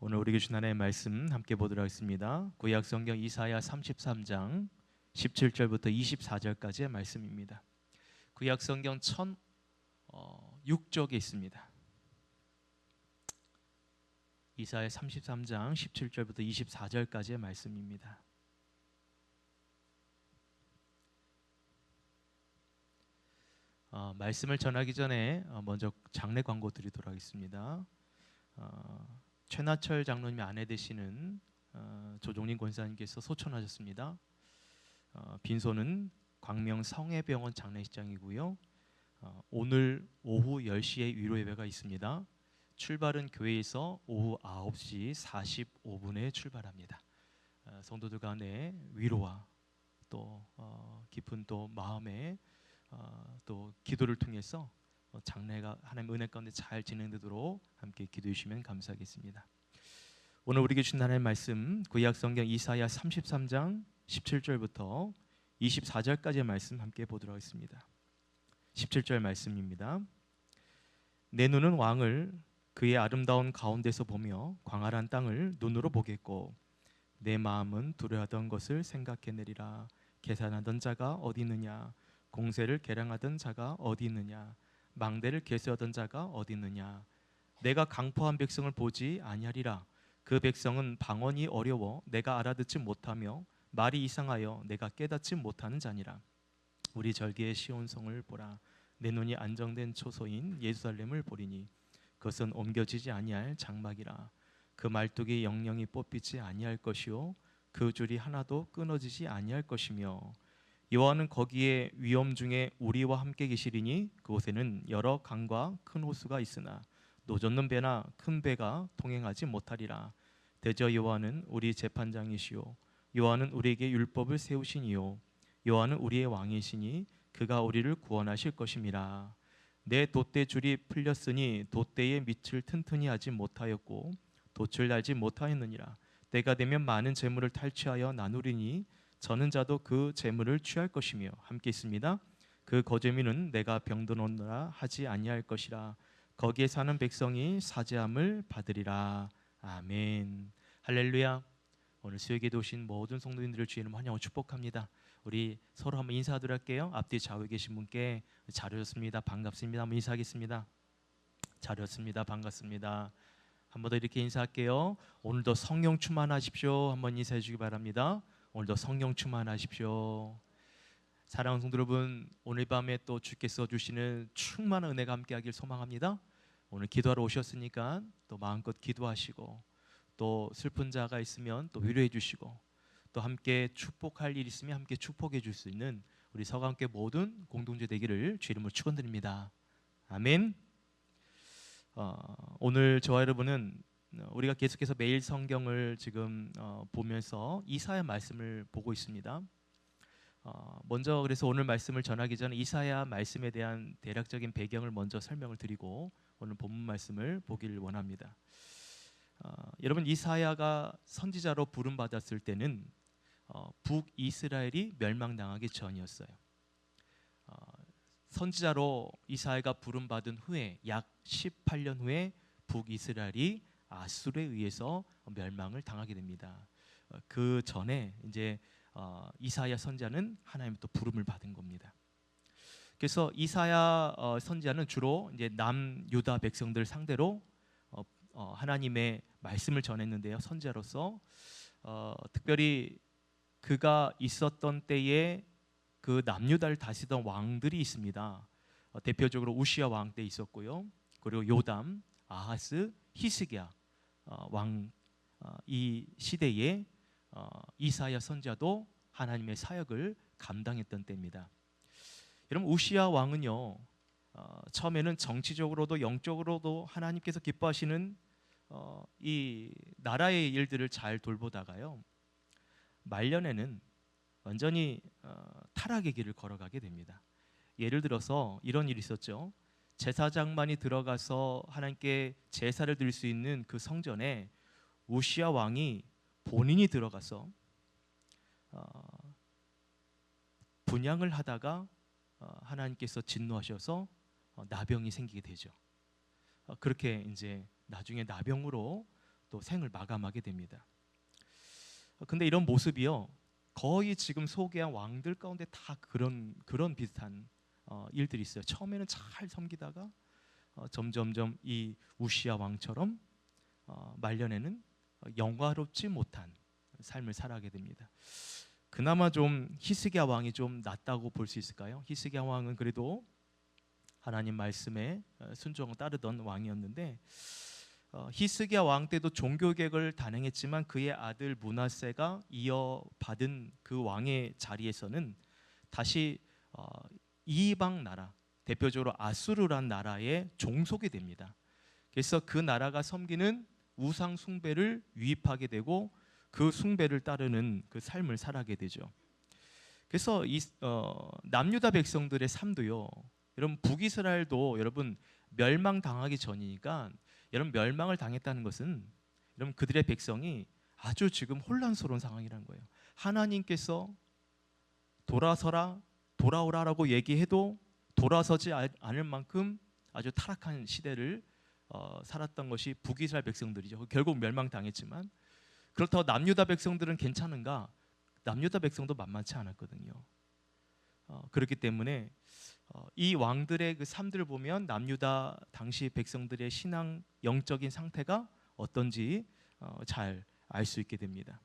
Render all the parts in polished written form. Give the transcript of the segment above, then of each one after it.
오늘 우리에게 주신 하나님의 말씀 함께 보도록 하겠습니다. 구약 성경 이사야 33장 17절부터 24절까지의 말씀입니다. 구약 성경 1006쪽에 있습니다. 이사야 33장 17절부터 24절까지의 말씀입니다. 말씀을 전하기 전에 먼저 장례 광고 드리도록 하겠습니다. 최나철 장로님의 아내 되시는 조종린 권사님께서 소천하셨습니다. 빈소는 광명 성혜병원 장례식장이고요. 오늘 오후 10시에 위로 예배가 있습니다. 출발은 교회에서 오후 9시 45분에 출발합니다. 성도들 간의 위로와 또 깊은 또 마음의 또 기도를 통해서 장례가 하나님의 은혜 가운데 잘 진행되도록 함께 기도해 주시면 감사하겠습니다. 오늘 우리에게 주신 하나님의 말씀 구약 성경 이사야 33장 17절부터 24절까지의 말씀 함께 보도록 하겠습니다. 17절 말씀입니다. 내 눈은 왕을 그의 아름다운 가운데서 보며 광활한 땅을 눈으로 보겠고 내 마음은 두려워하던 것을 생각해내리라. 계산하던 자가 어디 있느냐? 공세를 계량하던 자가 어디 있느냐? 망대를 계수하던 자가 어디 있느냐? 내가 강포한 백성을 보지 아니하리라. 그 백성은 방언이 어려워 내가 알아듣지 못하며 말이 이상하여 내가 깨닫지 못하는 자니라. 우리 절기의 시온성을 보라. 내 눈이 안정된 초소인 예루살렘을 보리니 그것은 옮겨지지 아니할 장막이라. 그 말뚝이 영영이 뽑히지 아니할 것이요 그 줄이 하나도 끊어지지 아니할 것이며 여호와는 거기에 위엄 중에 우리와 함께 계시리니 그곳에는 여러 강과 큰 호수가 있으나 노젓는 배나 큰 배가 통행하지 못하리라. 대저 여호와는 우리 재판장이시요 여호와는 우리에게 율법을 세우시니요 여호와는 우리의 왕이시니 그가 우리를 구원하실 것임이라. 내 돛대 줄이 풀렸으니 돛대의 밑을 튼튼히 하지 못하였고 돛을 달지 못하였느니라. 때가 되면 많은 재물을 탈취하여 나누리니 저는 자도 그 재물을 취할 것이며 함께 있습니다. 그 거제미는 내가 병든 하지 아니할 것이라. 거기에 사는 백성이 사죄함을 받으리라. 아멘. 할렐루야. 오늘 수요기도 오신 모든 성도님들을 주의 이름으로 환영하고 축복합니다. 우리 서로 한번 인사하도록 할게요. 앞뒤 좌우에 계신 분께 잘 오셨습니다. 반갑습니다. 한번 인사하겠습니다. 잘 오셨습니다. 반갑습니다. 한 번 더 이렇게 인사할게요. 오늘도 성령 충만하십시오. 한번 인사해 주기 바랍니다. 오늘도 성령 충만하십시오. 사랑하는 성도 여러분, 오늘 밤에 또 주께서 주시는 충만한 은혜가 함께하길 소망합니다. 오늘 기도하러 오셨으니까 또 마음껏 기도하시고 또 슬픈 자가 있으면 또 위로해 주시고 또 함께 축복할 일 있으면 함께 축복해 줄 수 있는 우리 서강교회 모든 공동체 되기를 주 이름으로 축원드립니다. 아멘. 오늘 저와 여러분은 우리가 계속해서 매일 성경을 지금 보면서 이사야 말씀을 보고 있습니다. 먼저 그래서 오늘 말씀을 전하기 전에 이사야 말씀에 대한 대략적인 배경을 먼저 설명을 드리고 오늘 본문 말씀을 보기를 원합니다. 여러분, 이사야가 선지자로 부름 받았을 때는 북이스라엘이 멸망당하기 전이었어요. 선지자로 이사야가 부름 받은 후에 약 18년 후에 북이스라엘이 아수르에 의해서 멸망을 당하게 됩니다. 그 전에 이제 이사야 선지자는 하나님의 또 부름을 받은 겁니다. 그래서 이사야 선지자는 주로 이제 남유다 백성들 상대로 하나님의 말씀을 전했는데요. 선지자로서 특별히 그가 있었던 때에 그 남유다를 다스리던 왕들이 있습니다. 대표적으로 우시야 왕 때 있었고요. 그리고 요담, 아하스, 히스기야 왕 이 시대에 이사야 선지자도 하나님의 사역을 감당했던 때입니다. 여러분, 우시야 왕은요 처음에는 정치적으로도 영적으로도 하나님께서 기뻐하시는 이 나라의 일들을 잘 돌보다가요 말년에는 완전히 타락의 길을 걸어가게 됩니다. 예를 들어서 이런 일이 있었죠. 제사장만이 들어가서 하나님께 제사를 드릴 수 있는 그 성전에 우시야 왕이 본인이 들어가서 분향을 하다가 하나님께서 진노하셔서 나병이 생기게 되죠. 그렇게 이제 나중에 나병으로 또 생을 마감하게 됩니다. 근데 이런 모습이요, 거의 지금 소개한 왕들 가운데 다 그런 비슷한 일들이 있어요. 처음에는 잘 섬기다가 점점점 이 우시야 왕처럼 말년에는 영화롭지 못한 삶을 살아가게 됩니다. 그나마 좀 히스기야 왕이 좀 낫다고 볼 수 있을까요? 히스기야 왕은 그래도 하나님 말씀에 순종을 따르던 왕이었는데, 히스기야 왕 때도 종교 개혁을 단행했지만 그의 아들 므낫세가 이어받은 그 왕의 자리에서는 다시 이방 나라, 대표적으로 아수르란 나라에 종속이 됩니다. 그래서 그 나라가 섬기는 우상 숭배를 유입하게 되고 그 숭배를 따르는 그 삶을 살아가게 되죠. 그래서 남유다 백성들의 삶도요, 여러분 북이스라엘도 여러분 멸망당하기 전이니까, 여러분 멸망을 당했다는 것은 여러분 그들의 백성이 아주 지금 혼란스러운 상황이라는 거예요. 하나님께서 돌아오라라고 얘기해도 돌아서지 않을 만큼 아주 타락한 시대를 살았던 것이 북이스라엘 백성들이죠. 결국 멸망당했지만, 그렇다고 남유다 백성들은 괜찮은가? 남유다 백성도 만만치 않았거든요. 그렇기 때문에 이 왕들의 그 삶들을 보면 남유다 당시 백성들의 신앙 영적인 상태가 어떤지 잘 알 수 있게 됩니다.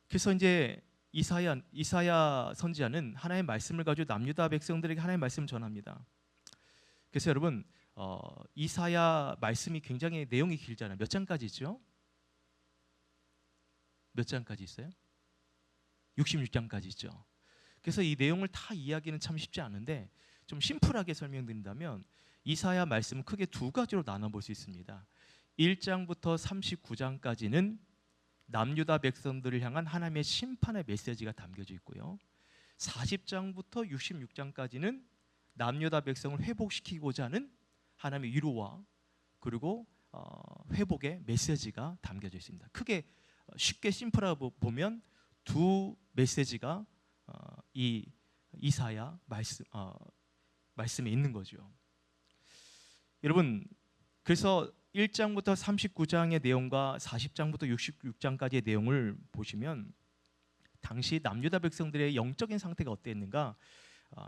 그래서 이제 이사야 선지자는 하나님의 말씀을 가지고 남유다 백성들에게 하나님의 말씀을 전합니다. 그래서 여러분 이사야 말씀이 굉장히 내용이 길잖아요. 몇 장까지 있죠? 몇 장까지 있어요? 66장까지 있죠. 그래서 이 내용을 다 이해하기는 참 쉽지 않은데, 좀 심플하게 설명드린다면 이사야 말씀은 크게 두 가지로 나눠볼 수 있습니다. 1장부터 39장까지는 남유다 백성들을 향한 하나님의 심판의 메시지가 담겨져 있고요, 40장부터 66장까지는 남유다 백성을 회복시키고자 하는 하나님의 위로와 그리고 회복의 메시지가 담겨져 있습니다. 크게 쉽게 심플하게 보면 두 메시지가 이 이사야 말씀에 있는 거죠. 여러분, 그래서 1장부터 39장의 내용과 40장부터 66장까지의 내용을 보시면 당시 남유다 백성들의 영적인 상태가 어땠는가,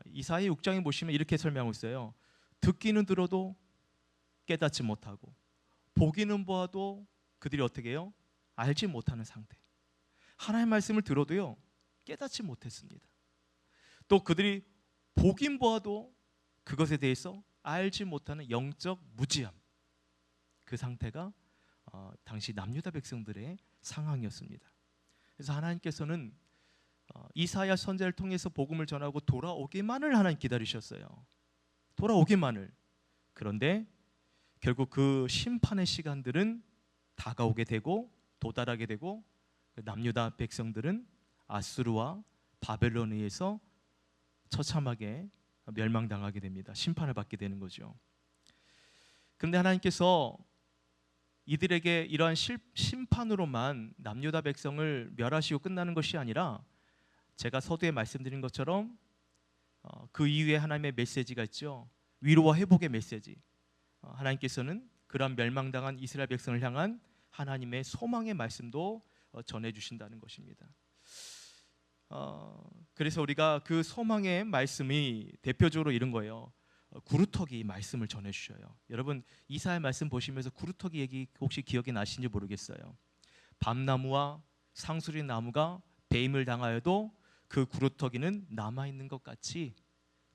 이사야 6장에 보시면 이렇게 설명하고 있어요. 듣기는 들어도 깨닫지 못하고, 보기는 보아도 그들이 어떻게 해요? 알지 못하는 상태. 하나님의 말씀을 들어도요 깨닫지 못했습니다. 또 그들이 보긴 보아도 그것에 대해서 알지 못하는 영적 무지함, 그 상태가 당시 남유다 백성들의 상황이었습니다. 그래서 하나님께서는 이사야 선지자를 통해서 복음을 전하고 돌아오기만을 하나님 기다리셨어요. 돌아오기만을. 그런데 결국 그 심판의 시간들은 다가오게 되고 도달하게 되고, 남유다 백성들은 아수르와 바벨론에 의해서 처참하게 멸망당하게 됩니다. 심판을 받게 되는 거죠. 그런데 하나님께서 이들에게 이러한 심판으로만 남유다 백성을 멸하시고 끝나는 것이 아니라, 제가 서두에 말씀드린 것처럼 그 이후에 하나님의 메시지가 있죠. 위로와 회복의 메시지. 하나님께서는 그러한 멸망당한 이스라엘 백성을 향한 하나님의 소망의 말씀도 전해주신다는 것입니다. 그래서 우리가 그 소망의 말씀이 대표적으로 이런 거예요. 구루터기 말씀을 전해주셔요. 여러분 이사야 말씀 보시면서 구루터기 얘기 혹시 기억이 나시는지 모르겠어요. 밤나무와 상수리 나무가 배임을 당하여도 그 구루터기는 남아있는 것 같이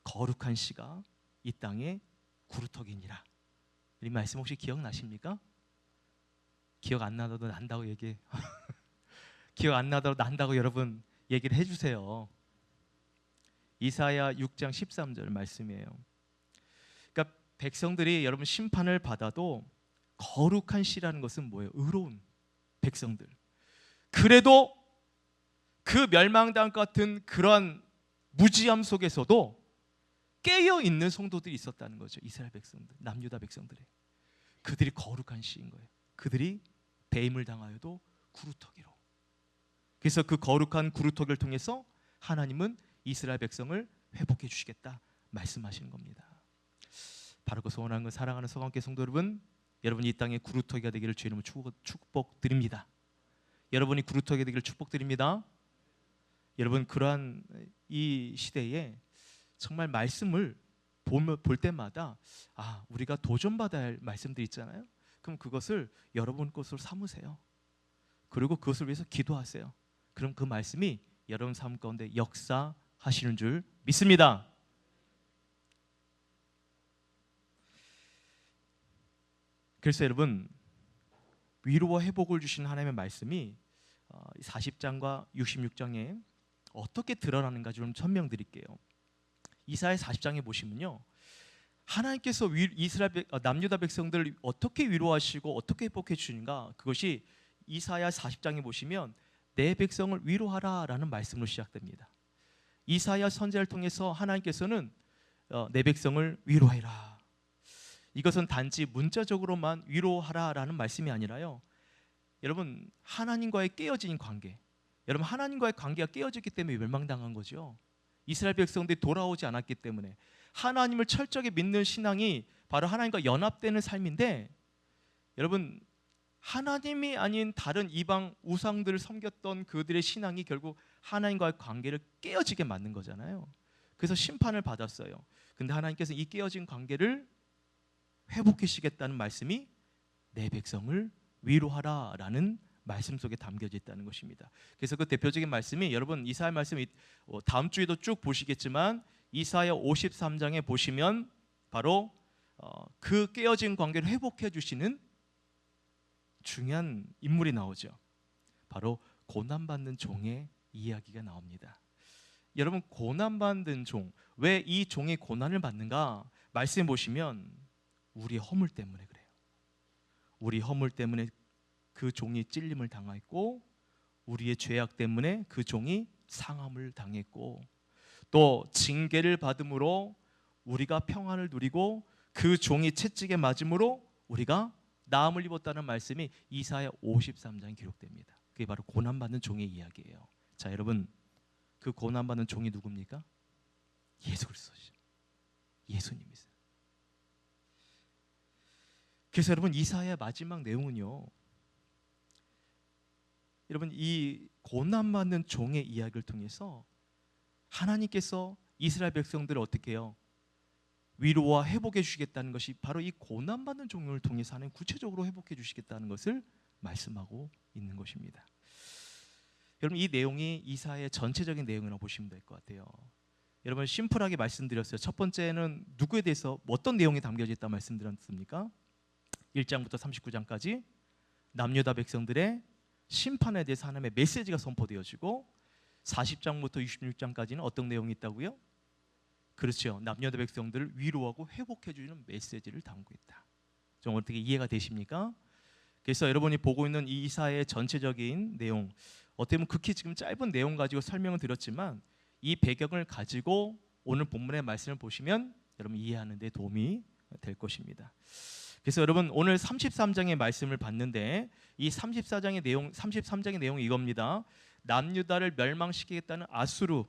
거룩한 씨가 이 땅에 구루터기니라. 이 말씀 혹시 기억나십니까? 기억 안 나도 난다고 얘기해. 기억 안 나도 난다고 여러분 얘기를 해주세요. 이사야 6장 13절 말씀이에요. 그러니까 백성들이 여러분 심판을 받아도 거룩한 씨라는 것은 뭐예요? 의로운 백성들. 그래도 그 멸망당 같은 그런 무지함 속에서도 깨어있는 성도들이 있었다는 거죠. 이스라엘 백성들, 남유다 백성들이. 그들이 거룩한 씨인 거예요. 그들이 배임을 당하여도 구루터기로. 그래서 그 거룩한 구루터기를 통해서 하나님은 이스라엘 백성을 회복해 주시겠다 말씀하시는 겁니다. 바로 그 소원하는 걸 사랑하는 서강교회 성도 여러분, 여러분이 이 땅에 구루터기가 되기를 주의 이름으로 축복드립니다. 여러분이 구루터기가 되기를 축복드립니다. 여러분, 그러한 이 시대에 정말 말씀을 볼 때마다 우리가 도전받아야 할 말씀들이 있잖아요. 그럼 그것을 여러분 것으로 삼으세요. 그리고 그것을 위해서 기도하세요. 그럼 그 말씀이 여러분 삶 가운데 역사하시는 줄 믿습니다. 그래서 여러분, 위로와 회복을 주신 하나님의 말씀이 40장과 66장에 어떻게 드러나는가 좀 설명드릴게요. 이사야 40장에 보시면요, 하나님께서 이스라엘 남유다 백성들을 어떻게 위로하시고 어떻게 회복해 주시는가, 그것이 이사야 40장에 보시면 내 백성을 위로하라라는 말씀으로 시작됩니다. 이사야 선지자를 통해서 하나님께서는 내 백성을 위로해라, 이것은 단지 문자적으로만 위로하라라는 말씀이 아니라요, 여러분, 하나님과의 깨어진 관계, 여러분, 하나님과의 관계가 깨어졌기 때문에 멸망당한 거죠. 이스라엘 백성들이 돌아오지 않았기 때문에. 하나님을 철저하게 믿는 신앙이 바로 하나님과 연합되는 삶인데, 여러분, 하나님이 아닌 다른 이방 우상들을 섬겼던 그들의 신앙이 결국 하나님과의 관계를 깨어지게 만든 거잖아요. 그래서 심판을 받았어요. 근데 하나님께서 이 깨어진 관계를 회복해 주시겠다는 말씀이 내 백성을 위로하라라는 말씀 속에 담겨져 있다는 것입니다. 그래서 그 대표적인 말씀이, 여러분 이사야 말씀이 다음 주에도 쭉 보시겠지만 이사야 53장에 보시면 바로 그 깨어진 관계를 회복해 주시는 중요한 인물이 나오죠. 바로 고난받는 종의 이야기가 나옵니다. 여러분, 고난받는 종, 왜 이 종이 고난을 받는가? 말씀 보시면 우리의 허물 때문에 그래요. 우리 허물 때문에 그 종이 찔림을 당했고, 우리의 죄악 때문에 그 종이 상함을 당했고, 또 징계를 받음으로 우리가 평안을 누리고 그 종이 채찍에 맞음으로 우리가 나음을 입었다는 말씀이 이사야 53장에 기록됩니다. 그게 바로 고난받는 종의 이야기예요. 자, 여러분, 그 고난받는 종이 누굽니까? 예수 그리스도죠. 예수님이세요. 그래서 여러분, 이사야의 마지막 내용은요, 여러분, 이 고난받는 종의 이야기를 통해서 하나님께서 이스라엘 백성들을 어떻게 해요? 위로와 회복해 주시겠다는 것이 바로 이 고난받는 종을 통해서 하나님 구체적으로 회복해 주시겠다는 것을 말씀하고 있는 것입니다. 여러분, 이 내용이 이사야의 전체적인 내용이라고 보시면 될 것 같아요. 여러분, 심플하게 말씀드렸어요. 첫 번째는 누구에 대해서 어떤 내용이 담겨져 있다 말씀드렸습니까? 1장부터 39장까지 남유다 백성들의 심판에 대해서 하나님의 메시지가 선포되어지고, 40장부터 66장까지는 어떤 내용이 있다고요? 그렇죠. 남유다 백성들을 위로하고 회복해 주는 메시지를 담고 있다. 좀 어떻게 이해가 되십니까? 그래서 여러분이 보고 있는 이 이사야의 전체적인 내용, 어떻게 보면 극히 지금 짧은 내용 가지고 설명을 드렸지만 이 배경을 가지고 오늘 본문의 말씀을 보시면 여러분 이해하는 데 도움이 될 것입니다. 그래서 여러분, 오늘 33장의 말씀을 봤는데 이 33장의 내용이 이겁니다. 남유다를 멸망시키겠다는 아수르,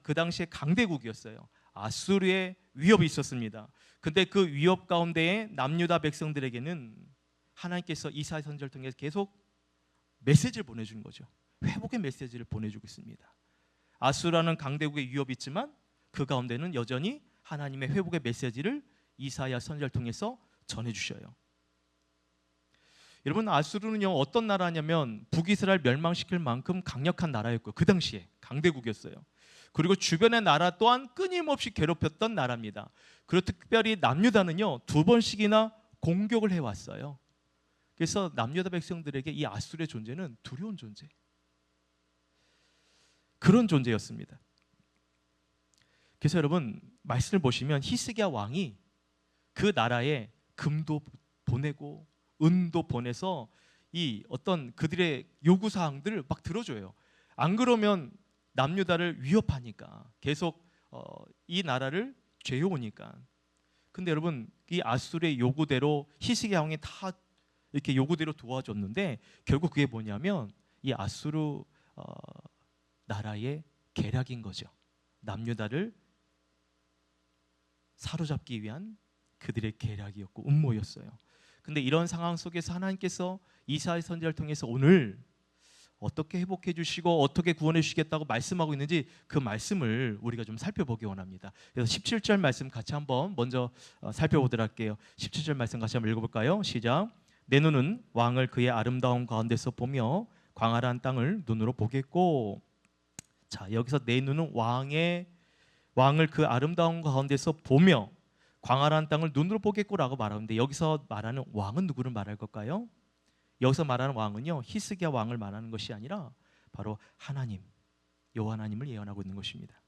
그 당시에 강대국이었어요. 아수르의 위협이 있었습니다. 근데 그 위협 가운데에 남유다 백성들에게는 하나님께서 이사야 선지자를 통해서 계속 메시지를 보내주는 거죠. 회복의 메시지를 보내주고 있습니다. 아수르라는 강대국의 위협이 있지만 그 가운데는 여전히 하나님의 회복의 메시지를 이사야 선지자를 통해서 전해주셔요. 여러분, 아수르는요 어떤 나라냐면 북이스라엘 멸망시킬 만큼 강력한 나라였고요. 그 당시에 강대국이었어요. 그리고 주변의 나라 또한 끊임없이 괴롭혔던 나라입니다. 그리고 특별히 남유다는요 2번씩이나 공격을 해왔어요. 그래서 남유다 백성들에게 이 아수르의 존재는 두려운 존재, 그런 존재였습니다. 그래서 여러분, 말씀을 보시면 히스기야 왕이 그 나라에 금도 보내고 은도 보내서 이 어떤 그들의 요구 사항들을 막 들어줘요. 안 그러면 남유다를 위협하니까, 계속 이 나라를 죄어오니까. 근데 여러분, 이 아수르의 요구대로 히스기야 왕이 다 이렇게 요구대로 도와줬는데 결국 그게 뭐냐면 이 아수르 나라의 계략인 거죠. 남유다를 사로잡기 위한 그들의 계략이었고 음모였어요. 근데 이런 상황 속에서 하나님께서 이사야 선지자를 통해서 오늘 어떻게 회복해 주시고 어떻게 구원해 주시겠다고 말씀하고 있는지 그 말씀을 우리가 좀 살펴보기 원합니다. 그래서 17절 말씀 같이 한번 먼저 살펴보도록 할게요. 17절 말씀 같이 한번 읽어볼까요? 시작. 내 눈은 왕을 그의 아름다운 가운데서 보며 광활한 땅을 눈으로 보겠고. 자, 여기서 내 눈은 왕을 그 아름다운 가운데서 보며 광활한 땅을 눈으로 보겠고라고 말하는데, 여기서 말하는 왕은 누구를 말할 걸까요? 여기서 말하는 왕은요, 히스기야 왕을 말하는 것이 아니라 바로 하나님, 여호와 하나님을 예언하고 있는 것입니다.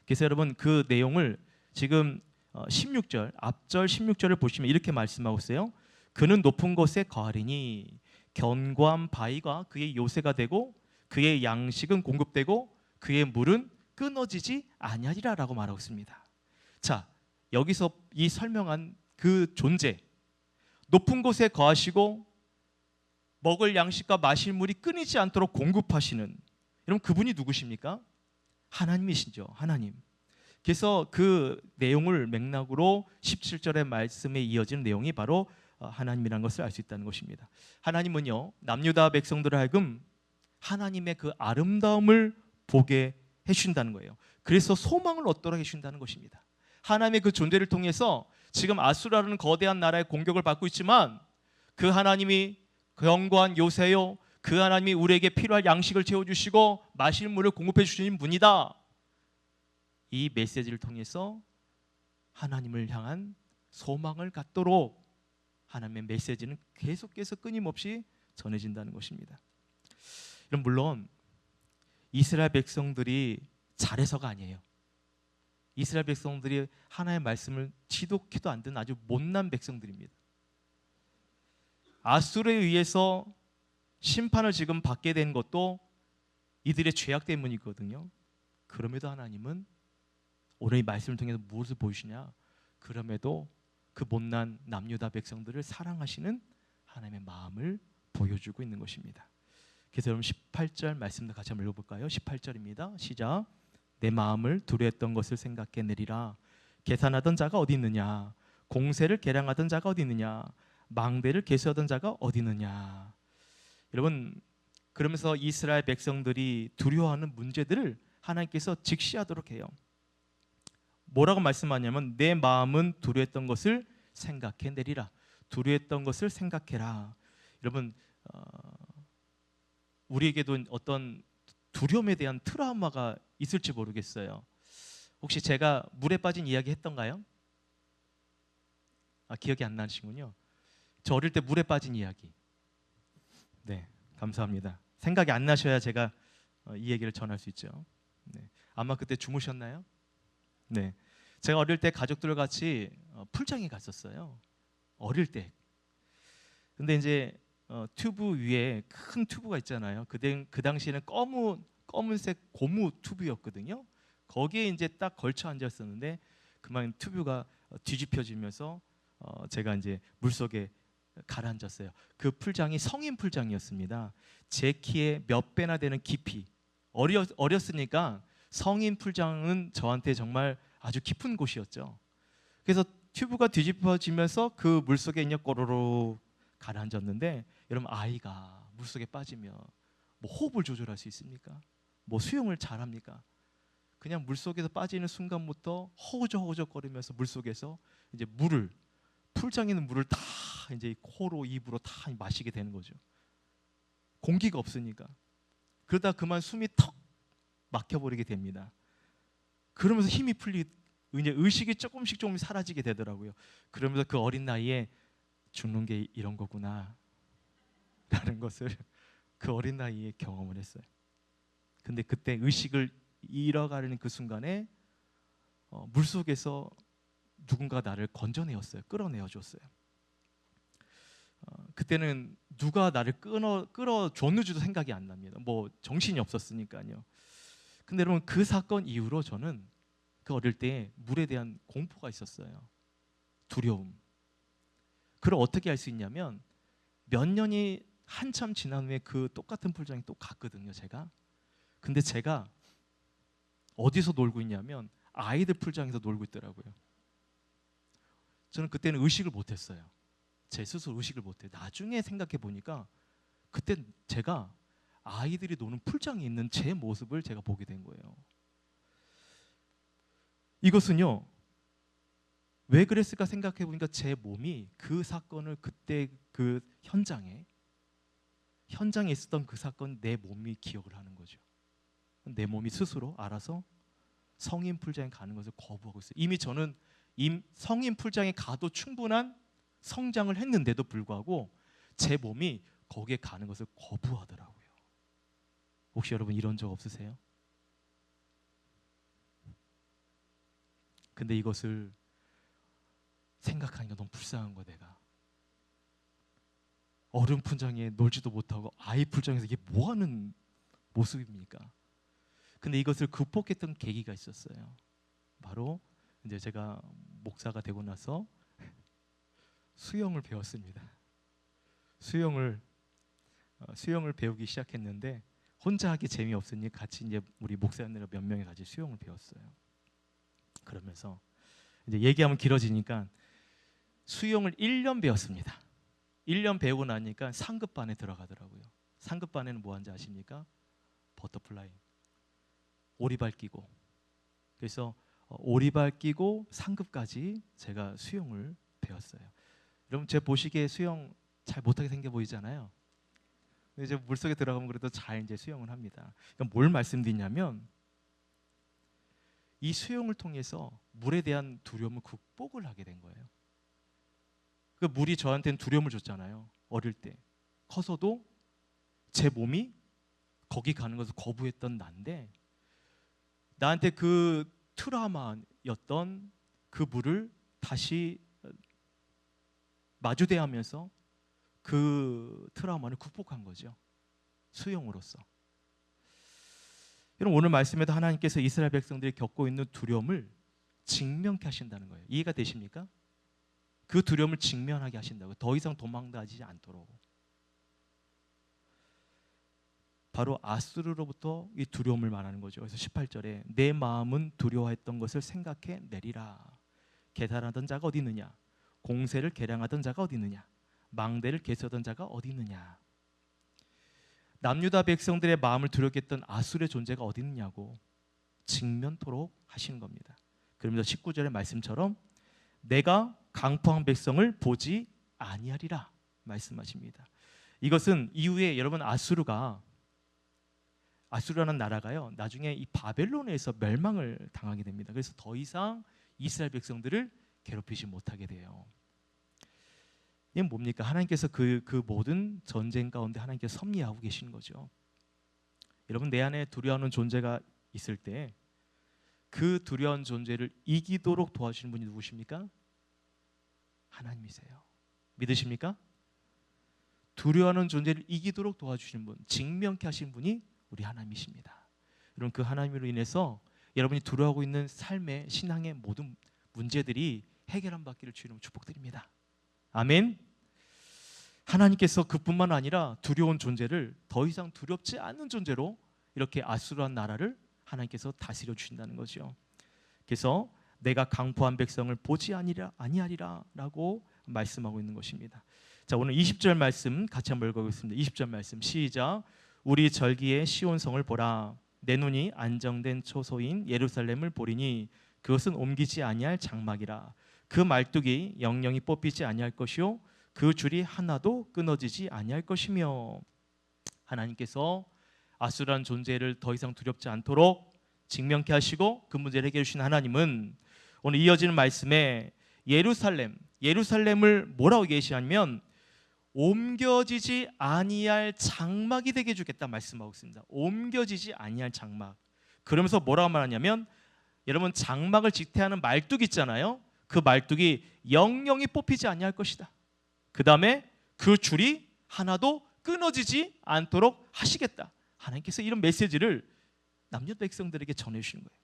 그래서 여러분 그 내용을 지금 16절 앞절 16절을 보시면 이렇게 말씀하고 있어요. 그는 높은 곳에 거하리니 견고한 바위가 그의 요새가 되고 그의 양식은 공급되고 그의 물은 끊어지지 아니하리라라고 말하고 있습니다. 자, 여기서 이 설명한 그 존재, 높은 곳에 거하시고 먹을 양식과 마실 물이 끊이지 않도록 공급하시는, 여러분 그분이 누구십니까? 하나님이시죠. 하나님. 그래서 그 내용을 맥락으로 17절의 말씀에 이어지는 내용이 바로 하나님이라는 것을 알 수 있다는 것입니다. 하나님은요, 남유다 백성들을 하여금 하나님의 그 아름다움을 보게 해주신다는 거예요. 그래서 소망을 얻도록 해주신다는 것입니다. 하나님의 그 존재를 통해서 지금 아수라라는 거대한 나라의 공격을 받고 있지만 그 하나님이 견고한 요새요, 그 하나님이 우리에게 필요할 양식을 채워주시고 마실 물을 공급해 주시는 분이다. 이 메시지를 통해서 하나님을 향한 소망을 갖도록 하나님의 메시지는 계속해서 끊임없이 전해진다는 것입니다. 물론 이스라엘 백성들이 잘해서가 아니에요. 이스라엘 백성들이 하나님의 말씀을 지독히도 안 듣는 아주 못난 백성들입니다. 아수르에 의해서 심판을 지금 받게 된 것도 이들의 죄악 때문이거든요. 그럼에도 하나님은 오늘 이 말씀을 통해서 무엇을 보이시냐? 그럼에도 그 못난 남유다 백성들을 사랑하시는 하나님의 마음을 보여주고 있는 것입니다. 그래서 여러분 18절 말씀도 같이 한번 읽어볼까요? 18절입니다. 시작. 내 마음을 두려웠던 것을 생각해내리라. 계산하던 자가 어디 있느냐? 공세를 계량하던 자가 어디 있느냐? 망대를 계수하던 자가 어디 있느냐? 여러분, 그러면서 이스라엘 백성들이 두려워하는 문제들을 하나님께서 직시하도록 해요. 뭐라고 말씀하냐면 내 마음은 두려웠던 것을 생각해내리라. 두려웠던 것을 생각해라. 여러분, 우리에게도 어떤 두려움에 대한 트라우마가 있을지 모르겠어요. 혹시 제가 물에 빠진 이야기 했던가요? 기억이 안 나시군요. 저 어릴 때 물에 빠진 이야기. 네, 감사합니다. 생각이 안 나셔야 제가 이 얘기를 전할 수 있죠. 네, 아마 그때 주무셨나요? 네, 제가 어릴 때 가족들 같이 풀장에 갔었어요. 어릴 때. 근데 이제 튜브 위에 큰 튜브가 있잖아요. 그 당시에는 검은색 고무 튜브였거든요. 거기에 이제 딱 걸쳐 앉았었는데 그만 튜브가 뒤집혀지면서 제가 이제 물 속에 가라앉았어요. 그 풀장이 성인 풀장이었습니다. 제 키의 몇 배나 되는 깊이. 어렸으니까 성인 풀장은 저한테 정말 아주 깊은 곳이었죠. 그래서 튜브가 뒤집어지면서 그 물 속에 그냥 꼬르륵 가라앉았는데, 여러분 아이가 물 속에 빠지면 뭐 호흡을 조절할 수 있습니까? 뭐 수영을 잘합니까? 그냥 물 속에서 빠지는 순간부터 허우적허우적거리면서 물 속에서 이제 풀장에 있는 물을 다 이제 코로 입으로 다 마시게 되는 거죠. 공기가 없으니까. 그러다 그만 숨이 턱 막혀버리게 됩니다. 그러면서 힘이 풀리고 이제 의식이 조금씩 사라지게 되더라고요. 그러면서 그 어린 나이에 죽는 게 이런 거구나 라는 것을 그 어린 나이에 경험을 했어요. 근데 그때 의식을 잃어가려는 그 순간에 물속에서 누군가 나를 건져내었어요. 끌어내어줬어요. 그때는 누가 나를 끌어줬는지도 생각이 안 납니다. 뭐 정신이 없었으니까요. 근데 여러분 그 사건 이후로 저는 그 어릴 때 물에 대한 공포가 있었어요. 두려움. 그걸 어떻게 알 수 있냐면 몇 년이 한참 지난 후에 그 똑같은 풀장에 또 갔거든요. 제가. 근데 제가 어디서 놀고 있냐면 아이들 풀장에서 놀고 있더라고요. 저는 그때는 의식을 못했어요. 제 스스로 의식을 못해. 나중에 생각해 보니까 그때 제가 아이들이 노는 풀장에 있는 제 모습을 제가 보게 된 거예요. 이것은요, 왜 그랬을까 생각해 보니까 제 몸이 그 사건을 그때 그 현장에 있었던 그 사건 내 몸이 기억을 하는 거죠. 내 몸이 스스로 알아서 성인 풀장에 가는 것을 거부하고 있어요. 이미 저는 성인 풀장에 가도 충분한 성장을 했는데도 불구하고 제 몸이 거기에 가는 것을 거부하더라고요. 혹시 여러분 이런 적 없으세요? 근데 이것을 생각하니까 너무 불쌍한 거야. 내가 어른 풀장에 놀지도 못하고 아이 풀장에서 이게 뭐하는 모습입니까? 근데 이것을 극복했던 계기가 있었어요. 바로 이제 제가 목사가 되고 나서 수영을 배웠습니다. 수영을 배우기 시작했는데 혼자 하기 재미없으니 같이 이제 우리 목사님들 몇 명이 같이 수영을 배웠어요. 그러면서 이제 얘기하면 길어지니까 수영을 1년 배웠습니다. 1년 배우고 나니까 상급반에 들어가더라고요. 상급반에는 뭐 하는지 아십니까? 버터플라이, 오리발 끼고. 그래서 오리발 끼고 상급까지 제가 수영을 배웠어요. 여러분 제 보시기에 수영 잘 못하게 생겨 보이잖아요. 근데 이제 물속에 들어가면 그래도 잘 이제 수영을 합니다. 그러니까 뭘 말씀드리냐면 이 수영을 통해서 물에 대한 두려움을 극복을 하게 된 거예요. 그 물이 저한테는 두려움을 줬잖아요. 어릴 때. 커서도 제 몸이 거기 가는 것을 거부했던 난데 나한테 그 트라우마였던 그 물을 다시 마주대하면서 그 트라우마를 극복한 거죠. 수영으로서. 여러분 오늘 말씀에도 하나님께서 이스라엘 백성들이 겪고 있는 두려움을 직면케 하신다는 거예요. 이해가 되십니까? 그 두려움을 직면하게 하신다고요. 더 이상 도망다니지 않도록. 바로 아수르로부터 이 두려움을 말하는 거죠. 그래서 18절에 내 마음은 두려워했던 것을 생각해 내리라. 계산하던 자가 어디 있느냐? 공세를 계량하던 자가 어디 있느냐? 망대를 계수하던 자가 어디 있느냐? 남유다 백성들의 마음을 두렵게 했던 아수르의 존재가 어디 있느냐고 직면토록 하시는 겁니다. 그러면서 19절의 말씀처럼 내가 강포한 백성을 보지 아니하리라 말씀하십니다. 이것은 이후에 여러분 아수르라는 나라가요 나중에 이 바벨론에서 멸망을 당하게 됩니다. 그래서 더 이상 이스라엘 백성들을 괴롭히지 못하게 돼요. 이게 뭡니까? 하나님께서 그 모든 전쟁 가운데 하나님께서 섭리하고 계시는 거죠. 여러분 내 안에 두려워하는 존재가 있을 때 그 두려운 존재를 이기도록 도와주시는 분이 누구십니까? 하나님이세요. 믿으십니까? 두려워하는 존재를 이기도록 도와주시는 분, 직면케 하시는 분이 우리 하나님이십니다. 여러분 그 하나님으로 인해서 여러분이 두려워하고 있는 삶의 신앙의 모든 문제들이 해결함 받기를 주님으로 축복드립니다. 아멘. 하나님께서 그뿐만 아니라 두려운 존재를 더 이상 두렵지 않는 존재로 이렇게 아수르한 나라를 하나님께서 다스려 주신다는 거죠. 그래서 내가 강포한 백성을 보지 아니하리라 라고 말씀하고 있는 것입니다. 자, 오늘 20절 말씀 같이 한번 읽어보겠습니다. 20절 말씀 시작. 우리 절기의 시온성을 보라. 내 눈이 안정된 초소인 예루살렘을 보리니 그것은 옮기지 아니할 장막이라. 그 말뚝이 영영이 뽑히지 아니할 것이요 그 줄이 하나도 끊어지지 아니할 것이며. 하나님께서 아수르라는 존재를 더 이상 두렵지 않도록 직면케 하시고 그 문제를 해결해 주신 하나님은 오늘 이어지는 말씀에 예루살렘을 뭐라고 계시냐면 옮겨지지 아니할 장막이 되게 해주겠다 말씀하고 있습니다. 옮겨지지 아니할 장막. 그러면서 뭐라고 말하냐면 여러분 장막을 지탱하는 말뚝 있잖아요. 그 말뚝이 영영이 뽑히지 아니할 것이다. 그 다음에 그 줄이 하나도 끊어지지 않도록 하시겠다. 하나님께서 이런 메시지를 남녀 백성들에게 전해주시는 거예요.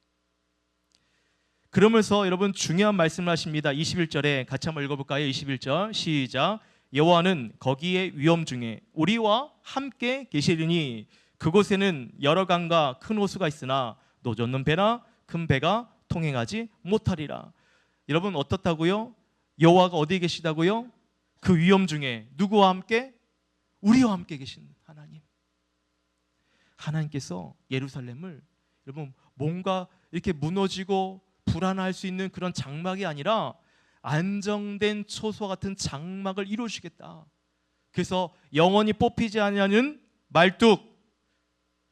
그러면서 여러분 중요한 말씀을 하십니다. 21절에 같이 한번 읽어볼까요? 21절 시작. 여호와는 거기에 위험 중에 우리와 함께 계시리니 그곳에는 여러 강과 큰 호수가 있으나 노젓는 배나 큰 배가 통행하지 못하리라. 여러분 어떻다고요? 여호와가 어디에 계시다고요? 그 위험 중에 누구와 함께? 우리와 함께 계신 하나님. 하나님께서 예루살렘을 여러분 뭔가 이렇게 무너지고 불안할 수 있는 그런 장막이 아니라 안정된 초소 같은 장막을 이루시겠다. 그래서 영원히 뽑히지 않는 말뚝,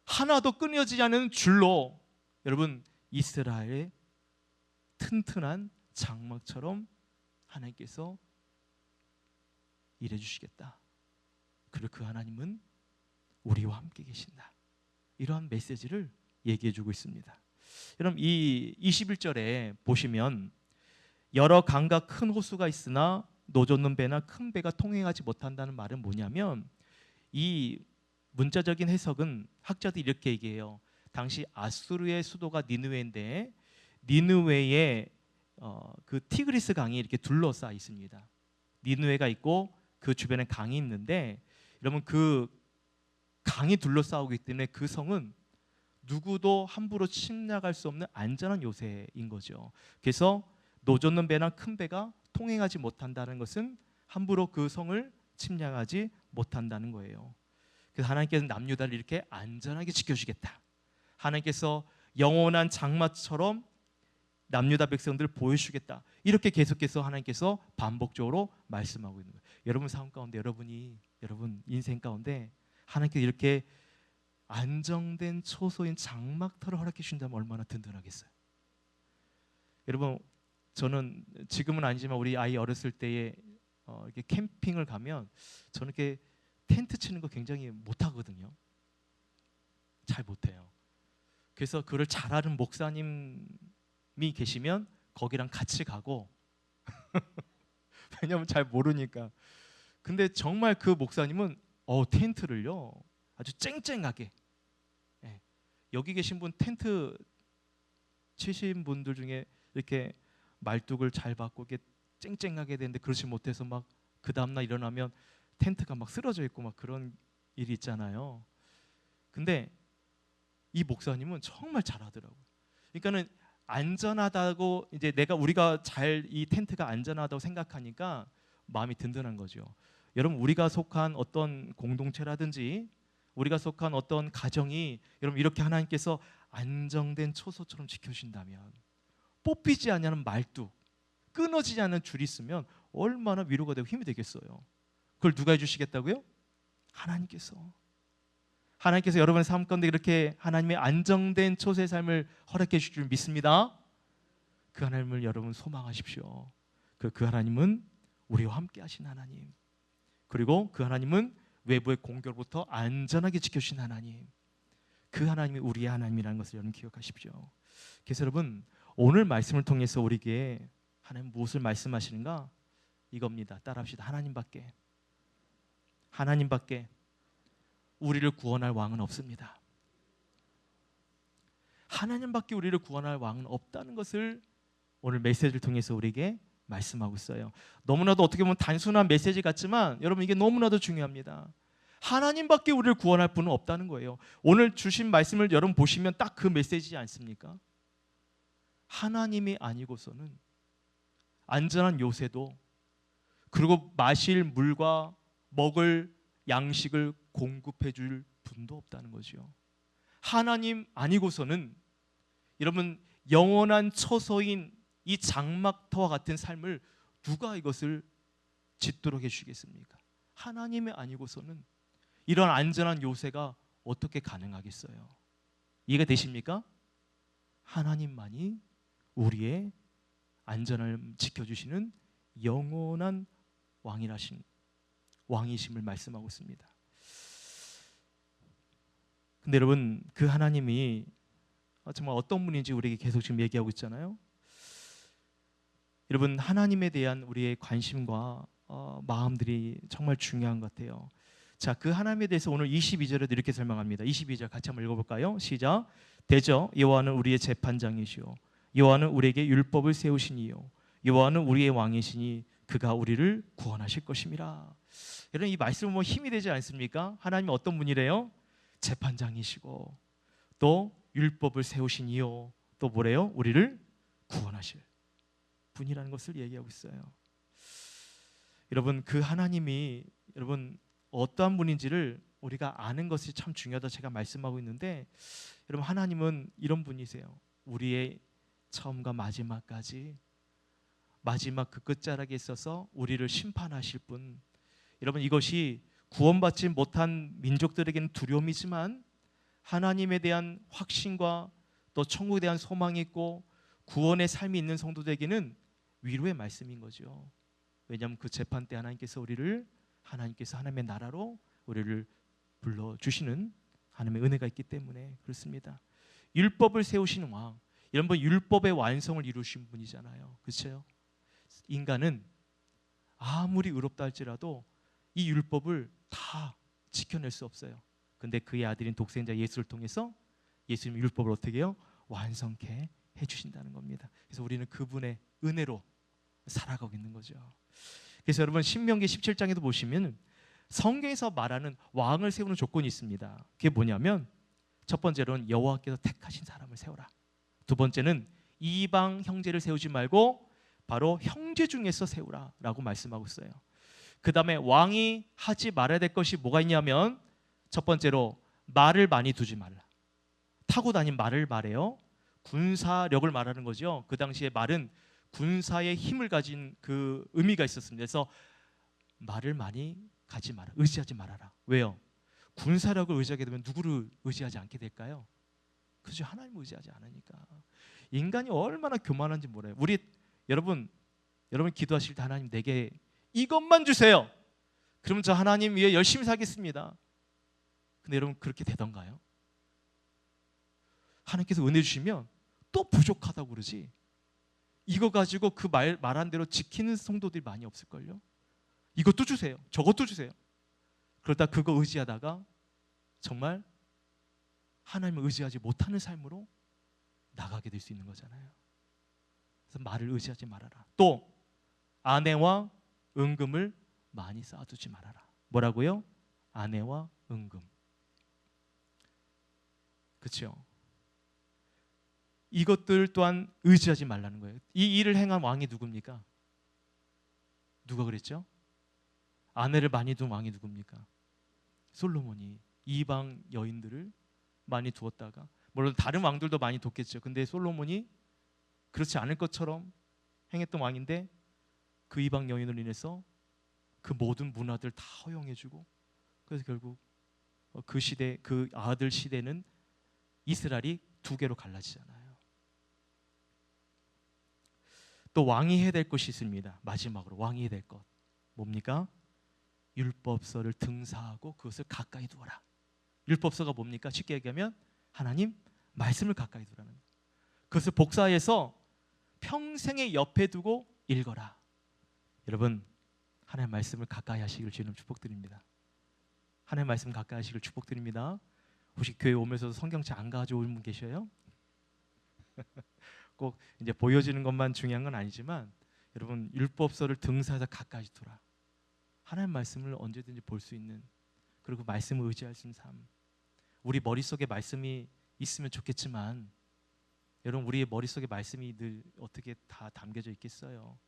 하나도 끊어지지 않는 줄로 여러분 이스라엘의 튼튼한 장막처럼 하나님께서 일해 주시겠다. 그리고 그 하나님은 우리와 함께 계신다. 이러한 메시지를 얘기해 주고 있습니다. 여러분 이 21절에 보시면 여러 강과 큰 호수가 있으나 노젓는 배나 큰 배가 통행하지 못한다는 말은 뭐냐면, 이 문자적인 해석은 학자들이 이렇게 얘기해요. 당시 아수르의 수도가 니느웨인데 니느웨에 그 티그리스 강이 이렇게 둘러싸여 있습니다. 니느웨가 있고 그 주변에 강이 있는데 여러분 그 강이 둘러싸고 있기 때문에 그 성은 누구도 함부로 침략할 수 없는 안전한 요새인 거죠. 그래서 노젓는 배나 큰 배가 통행하지 못한다는 것은 함부로 그 성을 침략하지 못한다는 거예요. 그래서 하나님께서 남유다를 이렇게 안전하게 지켜주겠다. 하나님께서 영원한 장막처럼 남유다 백성들을 보여주겠다. 이렇게 계속해서 하나님께서 반복적으로 말씀하고 있는 거예요. 여러분 삶 가운데, 여러분 인생 가운데 하나님께서 이렇게 안정된 초소인 장막터를 허락해 주신다면 얼마나 든든하겠어요. 여러분 저는 지금은 아니지만 우리 아이 어렸을 때에 이렇게 캠핑을 가면 저는 이렇게 텐트 치는 거 굉장히 못하거든요. 잘 못해요. 그래서 그걸 잘하는 목사님이 계시면 거기랑 같이 가고 왜냐면 잘 모르니까. 근데 정말 그 목사님은 텐트를요 아주 쨍쨍하게, 여기 계신 분 텐트 치신 분들 중에 이렇게 말뚝을 잘 받고 이렇게 쨍쨍하게 되는데 그렇지 못해서 막 그 다음날 일어나면 텐트가 막 쓰러져 있고 막 그런 일이 있잖아요. 근데 이 목사님은 정말 잘하더라고요. 그러니까는 안전하다고 이제 우리가 잘 이 텐트가 안전하다고 생각하니까 마음이 든든한 거죠. 여러분 우리가 속한 어떤 공동체라든지 우리가 속한 어떤 가정이 여러분 이렇게 하나님께서 안정된 초소처럼 지켜주신다면, 뽑히지 않는 말뚝, 끊어지지 않는 줄이 있으면 얼마나 위로가 되고 힘이 되겠어요. 그걸 누가 해주시겠다고요? 하나님께서 여러분의 삶 가운데 이렇게 하나님의 안정된 초소의 삶을 허락해 주실 줄 믿습니다. 그 하나님을 여러분 소망하십시오. 그 하나님은 우리와 함께 하신 하나님, 그리고 그 하나님은 외부의 공격으로부터 안전하게 지켜주신 하나님, 그 하나님이 우리의 하나님이라는 것을 여러분 기억하십시오. 그래서 여러분 오늘 말씀을 통해서 우리에게 하나님 무엇을 말씀하시는가? 이겁니다. 따라합시다. 하나님밖에 우리를 구원할 왕은 없습니다. 하나님밖에 우리를 구원할 왕은 없다는 것을 오늘 메시지를 통해서 우리에게 말씀하고 있어요. 너무나도 어떻게 보면 단순한 메시지 같지만 여러분 이게 너무나도 중요합니다. 하나님밖에 우리를 구원할 분은 없다는 거예요. 오늘 주신 말씀을 여러분 보시면 딱 그 메시지지 않습니까? 하나님이 아니고서는 안전한 요새도, 그리고 마실 물과 먹을 양식을 공급해 줄 분도 없다는 거죠. 하나님 아니고서는 여러분 영원한 처소인 이 장막터와 같은 삶을 누가 이것을 짓도록 해주시겠습니까? 하나님이 아니고서는 이런 안전한 요새가 어떻게 가능하겠어요? 이해가 되십니까? 하나님만이 우리의 안전을 지켜주시는 영원한 왕이심을 말씀하고 있습니다. 근데 여러분 그 하나님이 정말 어떤 분인지 우리에게 계속 지금 얘기하고 있잖아요. 여러분 하나님에 대한 우리의 관심과 마음들이 정말 중요한 것 같아요. 자, 그 하나님에 대해서 오늘 22절에도 이렇게 설명합니다. 22절 같이 한번 읽어볼까요? 시작. 대저 여호와는 우리의 재판장이시오, 여호와는 우리에게 율법을 세우시니요, 여호와는 우리의 왕이시니 그가 우리를 구원하실 것임이라. 여러분 이 말씀은 뭐 힘이 되지 않습니까? 하나님이 어떤 분이래요? 재판장이시고 또 율법을 세우시니요, 또 뭐래요? 우리를 구원하실 분이라는 것을 얘기하고 있어요. 여러분 그 하나님이 여러분 어떠한 분인지를 우리가 아는 것이 참 중요하다 제가 말씀하고 있는데, 여러분 하나님은 이런 분이세요. 우리의 처음과 마지막까지, 마지막 그 끝자락에 있어서 우리를 심판하실 분. 여러분 이것이 구원받지 못한 민족들에게는 두려움이지만 하나님에 대한 확신과 또 천국에 대한 소망이 있고 구원의 삶이 있는 성도들에게는 위로의 말씀인 거죠. 왜냐하면 그 재판 때 하나님께서 하나님의 나라로 우리를 불러주시는 하나님의 은혜가 있기 때문에 그렇습니다. 율법을 세우시는 왕, 여러분 율법의 완성을 이루신 분이잖아요. 그렇죠? 인간은 아무리 의롭다 할지라도 이 율법을 다 지켜낼 수 없어요. 근데 그의 아들인 독생자 예수를 통해서 예수님 율법을 어떻게 해요? 완성케 해주신다는 겁니다. 그래서 우리는 그분의 은혜로 살아가고 있는 거죠. 그래서 여러분 신명기 17장에도 보시면 성경에서 말하는 왕을 세우는 조건이 있습니다. 그게 뭐냐면 첫 번째로는 여호와께서 택하신 사람을 세워라. 두 번째는 이방 형제를 세우지 말고 바로 형제 중에서 세우라 라고 말씀하고 있어요. 그 다음에 왕이 하지 말아야 될 것이 뭐가 있냐면 첫 번째로 말을 많이 두지 말라. 타고 다닌 말을 말해요. 군사력을 말하는 거죠. 그 당시에 말은 군사의 힘을 가진 그 의미가 있었습니다. 그래서 말을 많이 가지 마라. 의지하지 말아라. 왜요? 군사력을 의지하게 되면 누구를 의지하지 않게 될까요? 그죠? 하나님을 의지하지 않으니까. 인간이 얼마나 교만한지 몰라요. 여러분 기도하실 때 하나님 내게 이것만 주세요. 그러면 저 하나님 위해 열심히 살겠습니다. 근데 여러분 그렇게 되던가요? 하나님께서 은혜 주시면 또 부족하다고 그러지. 이거 가지고 그 말한 대로 지키는 성도들이 많이 없을걸요. 이것도 주세요. 저것도 주세요. 그러다 그거 의지하다가 정말 하나님을 의지하지 못하는 삶으로 나가게 될 수 있는 거잖아요. 그래서 말을 의지하지 말아라. 또 아내와 은금을 많이 쌓아두지 말아라. 뭐라고요? 아내와 은금. 그렇죠? 이것들 또한 의지하지 말라는 거예요. 이 일을 행한 왕이 누굽니까? 누가 그랬죠? 아내를 많이 둔 왕이 누굽니까? 솔로몬이 이방 여인들을 많이 두었다가, 물론 다른 왕들도 많이 뒀겠죠. 근데 솔로몬이 그렇지 않을 것처럼 행했던 왕인데 그 이방 여인으로 인해서 그 모든 문화들 다 허용해주고, 그래서 결국 그 시대, 그 아들 시대는 이스라엘이 두 개로 갈라지잖아요. 또 왕이 해야 될 것이 있습니다. 마지막으로 왕이 해야 될 것 뭡니까? 율법서를 등사하고 그것을 가까이 두어라. 율법서가 뭡니까? 쉽게 얘기하면 하나님 말씀을 가까이 두라는 거예요. 그것을 복사해서 평생의 옆에 두고 읽어라. 여러분 하나님 말씀을 가까이 하시길 주님 축복드립니다. 하나님 말씀 가까이 하시길 축복드립니다. 혹시 교회 오면서도 성경책 안 가져오는 분 계셔요? 꼭 이제 보여지는 것만 중요한 건 아니지만 여러분 율법서를 등사해서 가까이 두라. 하나님 말씀을 언제든지 볼 수 있는, 그리고 말씀을 의지할 수 있는 삶. 우리 머릿속에 말씀이 있으면 좋겠지만 여러분 우리의 머릿속에 말씀이 늘 어떻게 다 담겨져 있겠어요?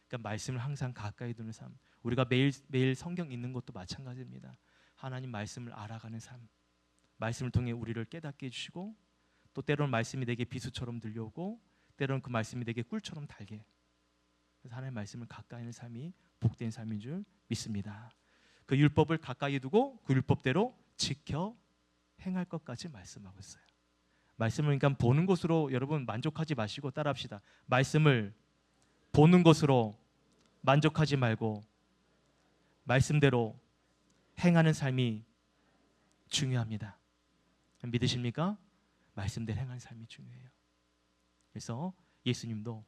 그러니까 말씀을 항상 가까이 두는 삶. 우리가 매일 성경 읽는 것도 마찬가지입니다. 하나님 말씀을 알아가는 삶. 말씀을 통해 우리를 깨닫게 해주시고 또 때로는 말씀이 내게 비수처럼 들려오고 때로는 그 말씀이 내게 꿀처럼 달게. 그래서 하나님의 말씀을 가까이 하는 삶이 복된 삶인 줄 믿습니다. 그 율법을 가까이 두고 그 율법대로 지켜 행할 것까지 말씀하고 있어요. 말씀을 그러니까 보는 것으로 여러분 만족하지 마시고 따라합시다. 말씀을 보는 것으로 만족하지 말고 말씀대로 행하는 삶이 중요합니다. 믿으십니까? 말씀대로 행하는 삶이 중요해요. 그래서 예수님도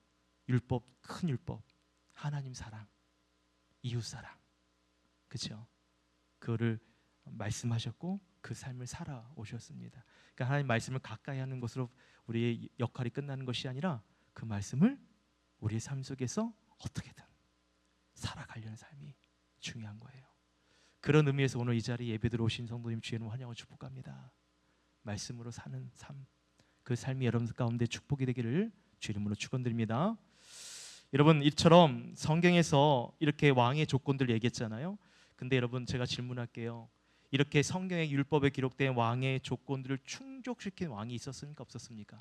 율법, 큰 율법, 하나님 사랑, 이웃 사랑, 그렇죠? 그거를 말씀하셨고 그 삶을 살아오셨습니다. 그러니까 하나님 말씀을 가까이 하는 것으로 우리의 역할이 끝나는 것이 아니라 그 말씀을 우리의 삶 속에서 어떻게든 살아가려는 삶이 중요한 거예요. 그런 의미에서 오늘 이 자리에 예배드려 오신 성도님 주의 이름으로 환영하고 축복합니다. 말씀으로 사는 삶, 그 삶이 여러분 가운데 축복이 되기를 주의 이름으로 축원드립니다. 여러분 이처럼 성경에서 이렇게 왕의 조건들 얘기했잖아요. 근데 여러분 제가 질문할게요. 이렇게 성경의 율법에 기록된 왕의 조건들을 충족시킨 왕이 있었습니까? 없었습니까?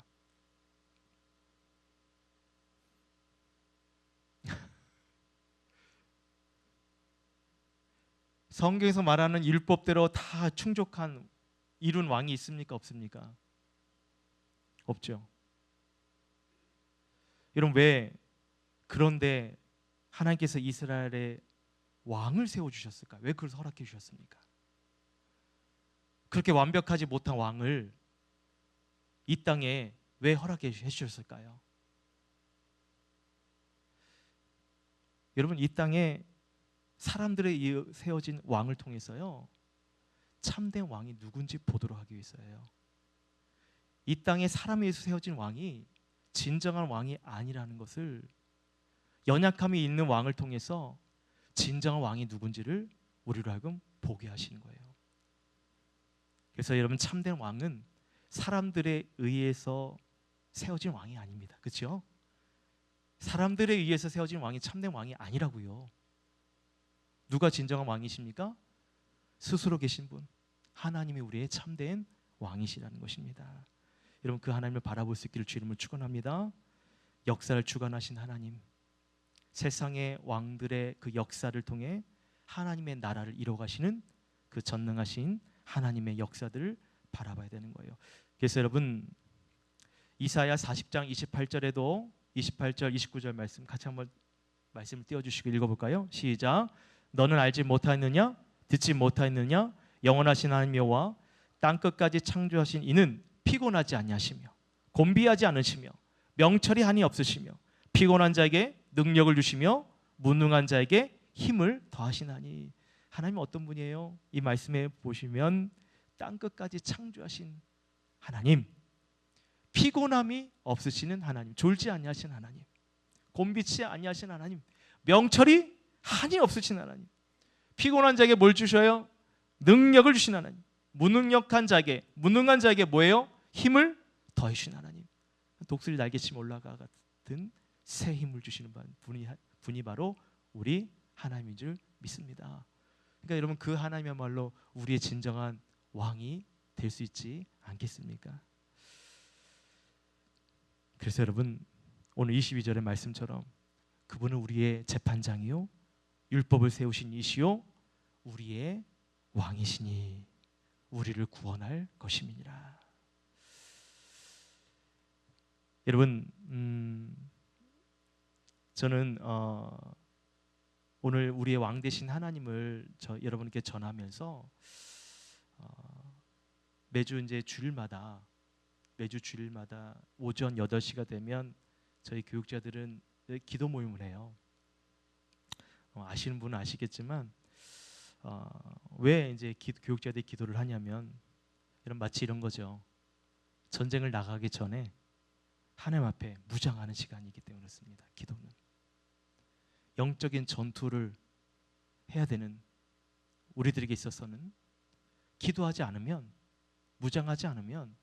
성경에서 말하는 율법대로 다 충족한 이룬 왕이 있습니까? 없습니까? 없죠. 여러분 왜 그런데 하나님께서 이스라엘에 왕을 세워주셨을까? 왜 그걸 허락해 주셨습니까? 그렇게 완벽하지 못한 왕을 이 땅에 왜 허락해 주셨을까요? 여러분 이 땅에 사람들에 의해 세워진 왕을 통해서요 참된 왕이 누군지 보도록 하기 위해서예요. 이 땅에 사람에 의해서 세워진 왕이 진정한 왕이 아니라는 것을, 연약함이 있는 왕을 통해서 진정한 왕이 누군지를 우리로 하여금 보게 하시는 거예요. 그래서 여러분 참된 왕은 사람들에 의해서 세워진 왕이 아닙니다. 그렇죠? 사람들에 의해서 세워진 왕이 참된 왕이 아니라고요. 누가 진정한 왕이십니까? 스스로 계신 분, 하나님이 우리의 참된 왕이시라는 것입니다. 여러분 그 하나님을 바라볼 수 있기를 주 이름으로 축원합니다. 역사를 주관하신 하나님, 세상의 왕들의 그 역사를 통해 하나님의 나라를 이뤄가시는 그 전능하신 하나님의 역사들을 바라봐야 되는 거예요. 그래서 여러분 이사야 40장 28절에도 28절 29절 말씀 같이 한번 말씀을 띄워주시고 읽어볼까요? 시작. 너는 알지 못하였느냐? 듣지 못하였느냐? 영원하신 하나님 여호와 땅끝까지 창조하신 이는 피곤하지 아니하시며 곤비하지 않으시며 명철이 한이 없으시며 피곤한 자에게 능력을 주시며 무능한 자에게 힘을 더하시나니. 하나님은 어떤 분이에요? 이 말씀에 보시면 땅끝까지 창조하신 하나님, 피곤함이 없으시는 하나님, 졸지 아니하신 하나님, 곤비치 아니하신 하나님, 명철이 한이 없으신 하나님, 피곤한 자에게 뭘 주셔요? 능력을 주신 하나님, 무능력한 자에게, 무능한 자에게 뭐예요? 힘을 더해주신 하나님, 독수리 날개치며 올라가 같은 새 힘을 주시는 분이 바로 우리 하나님인 줄 믿습니다. 그러니까 여러분 그 하나님이야말로 우리의 진정한 왕이 될 수 있지 않겠습니까? 그래서 여러분 오늘 22절의 말씀처럼 그분은 우리의 재판장이요 율법을 세우신 이시요 우리의 왕이시니 우리를 구원할 것임이니라. 여러분 저는 오늘 우리의 왕 되신 하나님을 여러분께 전하면서 매주 주일마다 오전 8시가 되면 저희 교육자들은 기도 모임을 해요. 아시는 분은 아시겠지만 왜 교육자들이 기도를 하냐면 마치 이런 거죠. 전쟁을 나가기 전에 하나님 앞에 무장하는 시간이기 때문에 그렇습니다. 기도는 영적인 전투를 해야 되는 우리들에게 있어서는 기도하지 않으면, 무장하지 않으면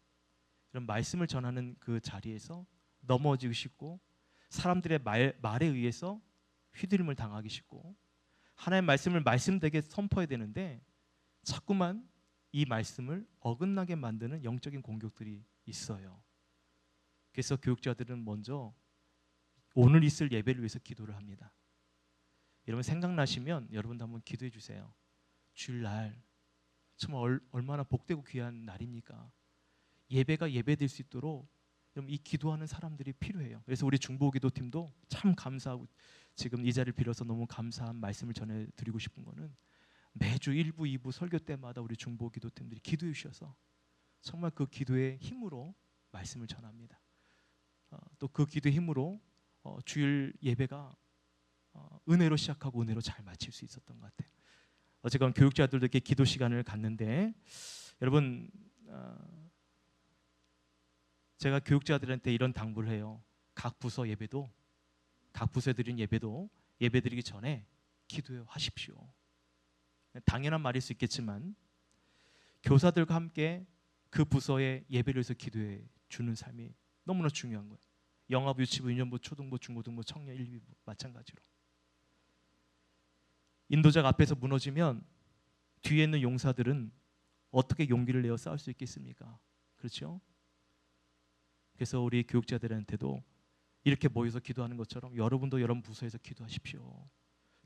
이런 말씀을 전하는 그 자리에서 넘어지기 쉽고 사람들의 말에 의해서 휘두름을 당하기 쉽고 하나님의 말씀을 말씀되게 선포해야 되는데 자꾸만 이 말씀을 어긋나게 만드는 영적인 공격들이 있어요. 그래서 교육자들은 먼저 오늘 있을 예배를 위해서 기도를 합니다. 여러분 생각나시면 여러분도 한번 기도해 주세요. 주일날 정말 얼마나 복되고 귀한 날입니까? 예배가 예배될 수 있도록 이 기도하는 사람들이 필요해요. 그래서 우리 중보기도팀도 참 감사하고 지금 이 자리를 빌어서 너무 감사한 말씀을 전해드리고 싶은 거는 매주 1부, 2부 설교 때마다 우리 중보기도팀들이 기도해 주셔서 정말 그 기도의 힘으로 말씀을 전합니다. 또 그 기도의 힘으로 주일 예배가 은혜로 시작하고 은혜로 잘 마칠 수 있었던 것 같아요. 어쨌건 교육자들도 이렇게 기도 시간을 갖는데 여러분 제가 교육자들한테 이런 당부를 해요. 각 부서 예배도, 각 부서에 드린 예배도 예배드리기 전에 기도하십시오. 당연한 말일 수 있겠지만 교사들과 함께 그 부서의 예배를 위해서 기도해 주는 삶이 너무나 중요한 거예요. 영아부, 유치부, 유년부, 초등부, 중고등부, 청년 1, 2부 마찬가지로. 인도자가 앞에서 무너지면 뒤에 있는 용사들은 어떻게 용기를 내어 싸울 수 있겠습니까? 그렇죠? 그래서 우리 교육자들한테도 이렇게 모여서 기도하는 것처럼 여러분도 여러분 부서에서 기도하십시오.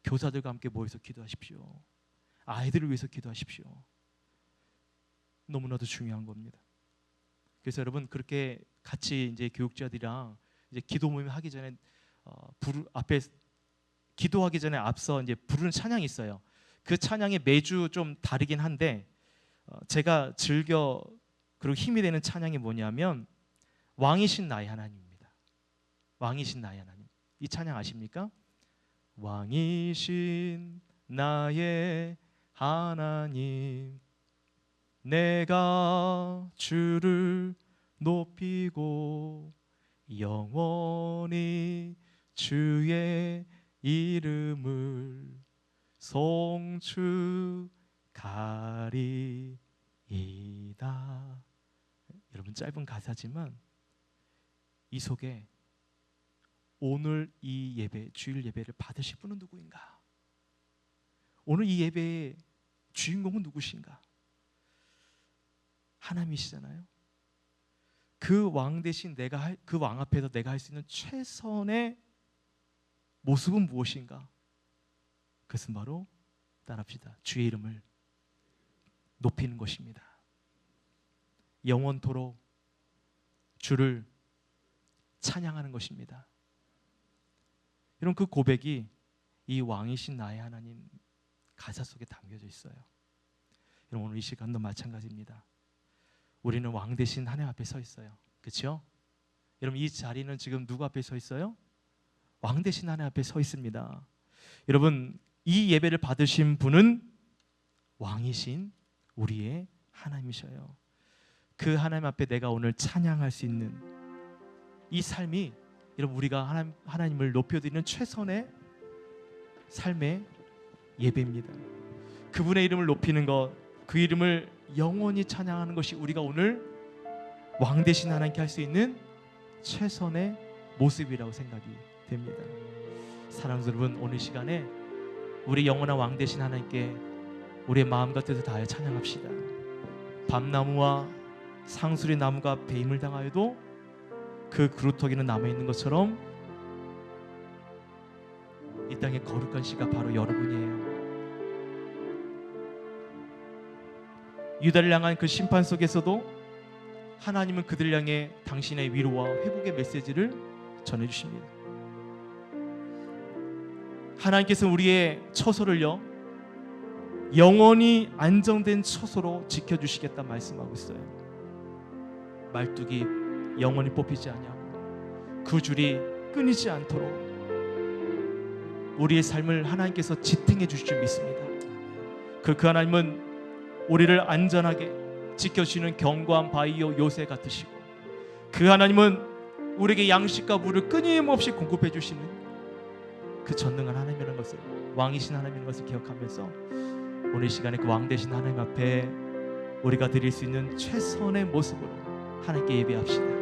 교사들과 함께 모여서 기도하십시오. 아이들을 위해서 기도하십시오. 너무나도 중요한 겁니다. 그래서 여러분 그렇게 같이 이제 교육자들이랑 이제 기도 모임 하기 전에 앞에 기도하기 전에 앞서 이제 부르는 찬양이 있어요. 그 찬양이 매주 좀 다르긴 한데 제가 즐겨 그리고 힘이 되는 찬양이 뭐냐면 왕이신 나의 하나님입니다. 왕이신 나의 하나님. 이 찬양 아십니까? 왕이신 나의 하나님 내가 주를 높이고 영원히 주의 이름을 송축하리이다. 여러분 짧은 가사지만 이 속에 오늘 이 예배, 주일 예배를 받으실 분은 누구인가? 오늘 이 예배의 주인공은 누구신가? 하나님이시잖아요. 그 왕 대신 그 왕 앞에서 내가 할 수 있는 최선의 모습은 무엇인가? 그것은 바로 따라합시다. 주의 이름을 높이는 것입니다. 영원토록 주를 찬양하는 것입니다. 이런 그 고백이 이 왕이신 나의 하나님 가사 속에 담겨져 있어요. 여러분 오늘 이 시간도 마찬가지입니다. 우리는 왕 대신 하나님 앞에 서 있어요. 그렇죠? 여러분 이 자리는 지금 누구 앞에 서 있어요? 왕 대신 하나님 앞에 서 있습니다. 여러분 이 예배를 받으신 분은 왕이신 우리의 하나님이셔요. 그 하나님 앞에 내가 오늘 찬양할 수 있는 이 삶이 여러분 우리가 하나님을 높여드리는 최선의 삶의 예배입니다. 그분의 이름을 높이는 것, 그 이름을 영원히 찬양하는 것이 우리가 오늘 왕 대신 하나님께 할 수 있는 최선의 모습이라고 생각이 됩니다. 사랑하는 여러분 오늘 시간에 우리 영원한 왕 대신 하나님께 우리의 마음과 뜻을 다하여 찬양합시다. 밤나무와 상수리 나무가 배임을 당하여도 그 그루터기는 남아있는 것처럼 이 땅의 거룩한 씨가 바로 여러분이에요. 유다를 향한 그 심판 속에서도 하나님은 그들 향해 당신의 위로와 회복의 메시지를 전해주십니다. 하나님께서 우리의 처소를요 영원히 안정된 처소로 지켜주시겠다 말씀하고 있어요. 말뚝이 영원히 뽑히지 아니하고 그 줄이 끊이지 않도록 우리의 삶을 하나님께서 지탱해 주실 줄 믿습니다. 그 하나님은 우리를 안전하게 지켜주시는 견고한 바위요 요새 같으시고 그 하나님은 우리에게 양식과 물을 끊임없이 공급해 주시는 그 전능한 하나님이라는 것을 왕이신 하나님이라는 것을 기억하면서 오늘 시간에 그 왕 되신 하나님 앞에 우리가 드릴 수 있는 최선의 모습으로 하나님께 예배합시다.